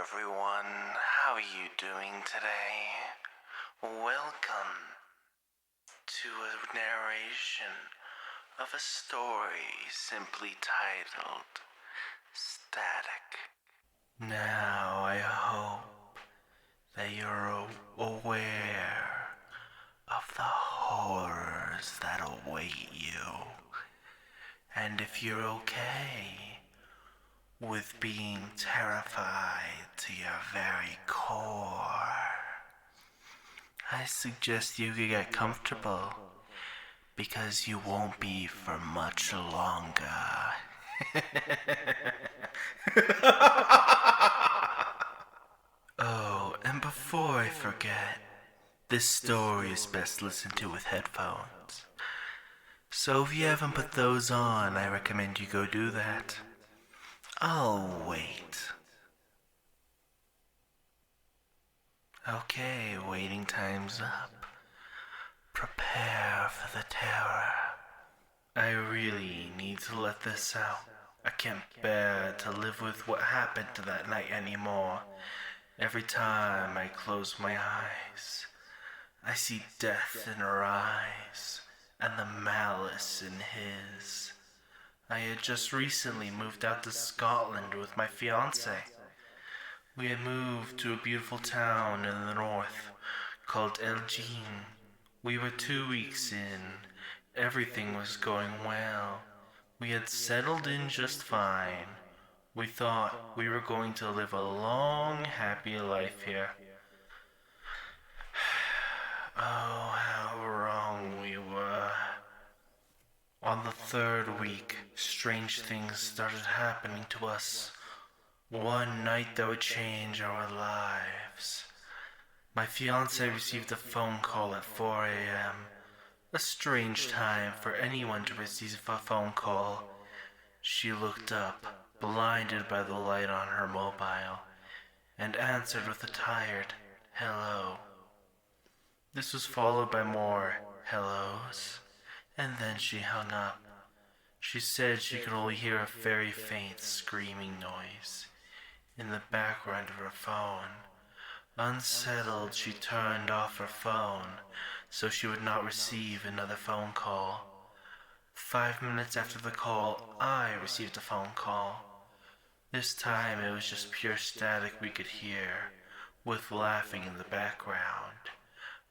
everyone. How are you doing today? Welcome to a narration of a story simply titled Static. Now I hope that you're aware of the horrors that await you. And if you're okay with being terrified to your very core, I suggest you get comfortable, because you won't be for much longer. Oh, and before I forget, this story is best listened to with headphones. So if you haven't put those on, I recommend you go do that. I'll wait. Okay, waiting time's up. Prepare for the terror. I really need to let this out. I can't bear to live with what happened to that night anymore. Every time I close my eyes, I see death in her eyes and the malice in his. I had just recently moved out to Scotland with my fiancé. We had moved to a beautiful town in the north called Elgin. We were 2 weeks in. Everything was going well. We had settled in just fine. We thought we were going to live a long, happy life here. Oh, how wrong we were. On the 3rd week, strange things started happening to us. One night that would change our lives. My fiancée received a phone call at 4 a.m. A strange time for anyone to receive a phone call. She looked up, blinded by the light on her mobile, and answered with a tired hello. This was followed by more hellos, and then she hung up. She said she could only hear a very faint screaming noise in the background of her phone. Unsettled, she turned off her phone so she would not receive another phone call. 5 minutes after the call, I received a phone call. This time it was just pure static we could hear, with laughing in the background.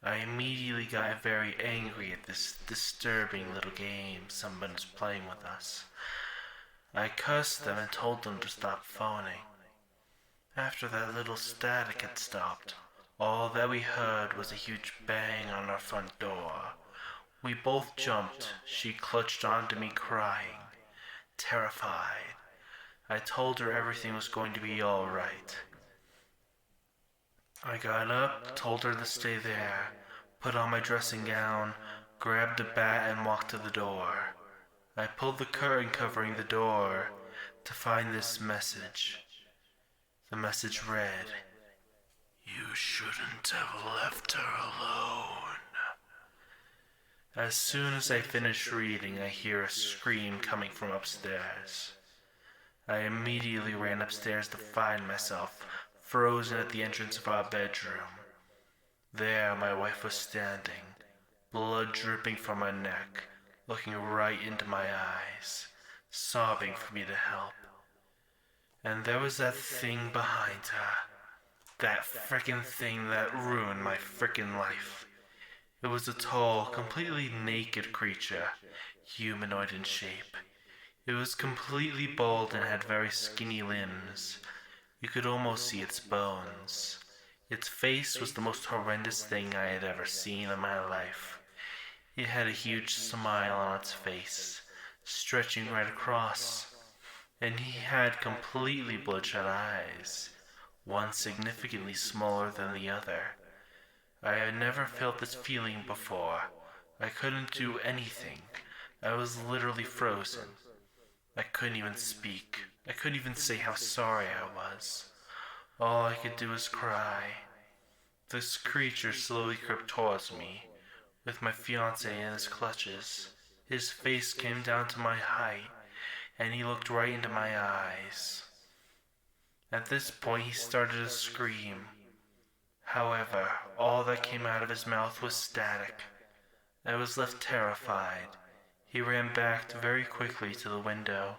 I immediately got very angry at this disturbing little game someone was playing with us. I cursed them and told them to stop phoning. After that little static had stopped, all that we heard was a huge bang on our front door. We both jumped. She clutched onto me crying, terrified. I told her everything was going to be all right. I got up, told her to stay there, put on my dressing gown, grabbed a bat and walked to the door. I pulled the curtain covering the door to find this message. The message read, "You shouldn't have left her alone." As soon as I finish reading, I hear a scream coming from upstairs. I immediately ran upstairs to find myself frozen at the entrance of our bedroom. There my wife was standing, blood dripping from her neck, looking right into my eyes, sobbing for me to help. And there was that thing behind her. That frickin' thing that ruined my frickin' life. It was a tall, completely naked creature, humanoid in shape. It was completely bald and had very skinny limbs. You could almost see its bones. Its face was the most horrendous thing I had ever seen in my life. It had a huge smile on its face, stretching right across. And he had completely bloodshot eyes, one significantly smaller than the other. I had never felt this feeling before. I couldn't do anything. I was literally frozen. I couldn't even speak. I couldn't even say how sorry I was. All I could do was cry. This creature slowly crept towards me, with my fiancé in his clutches. His face came down to my height, and he looked right into my eyes. At this point, he started to scream. However, all that came out of his mouth was static. I was left terrified. He ran back very quickly to the window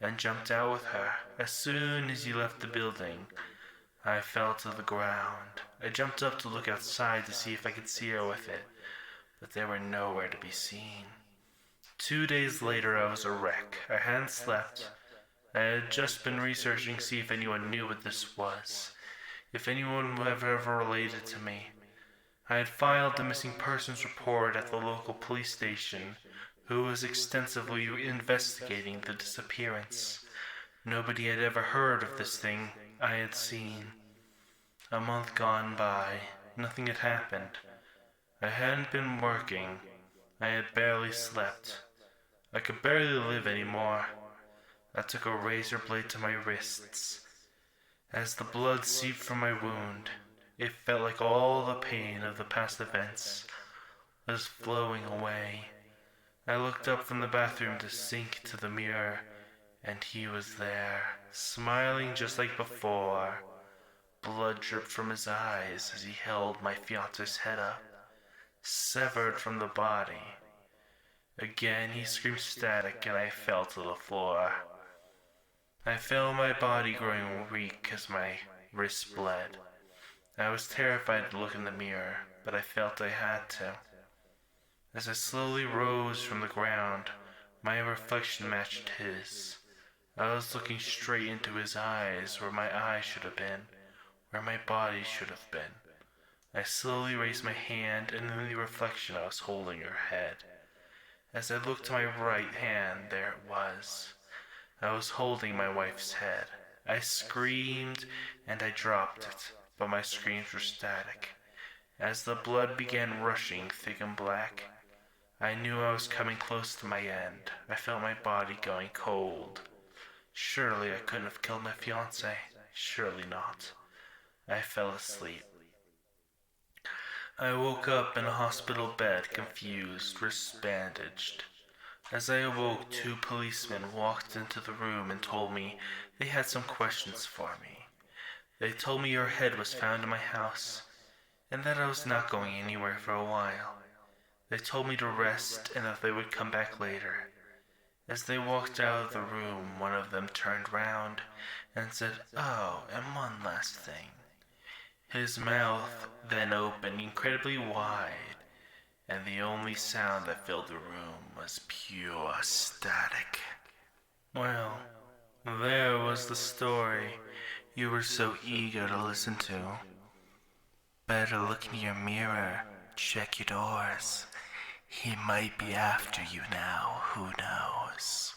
and jumped out with her. As soon as he left the building, I fell to the ground. I jumped up to look outside to see if I could see her with it, but they were nowhere to be seen. 2 days later, I was a wreck. I hadn't slept. I had just been researching to see if anyone knew what this was, if anyone would have ever related to me. I had filed a missing persons report at the local police station, who was extensively investigating the disappearance. Nobody had ever heard of this thing I had seen. A month gone by, nothing had happened. I hadn't been working. I had barely slept. I could barely live anymore. I took a razor blade to my wrists. As the blood seeped from my wound, it felt like all the pain of the past events was flowing away. I looked up from the bathroom to sink to the mirror, and he was there, smiling just like before. Blood dripped from his eyes as he held my fiance's head up, severed from the body. Again he screamed static and I fell to the floor. I felt my body growing weak as my wrists bled. I was terrified to look in the mirror, but I felt I had to. As I slowly rose from the ground, my reflection matched his. I was looking straight into his eyes, where my eyes should have been, where my body should have been. I slowly raised my hand, and in the reflection I was holding her head. As I looked to my right hand, there it was. I was holding my wife's head. I screamed, and I dropped it, but my screams were static. As the blood began rushing thick and black, I knew I was coming close to my end. I felt my body going cold. Surely I couldn't have killed my fiancé. Surely not. I fell asleep. I woke up in a hospital bed, confused, wrists bandaged. As I awoke, 2 policemen walked into the room and told me they had some questions for me. They told me your head was found in my house, and that I was not going anywhere for a while. They told me to rest and that they would come back later. As they walked out of the room, one of them turned round and said, "Oh, and one last thing." His mouth then opened incredibly wide, and the only sound that filled the room was pure static. Well, there was the story you were so eager to listen to. Better look in your mirror, check your doors. He might be after you now, who knows?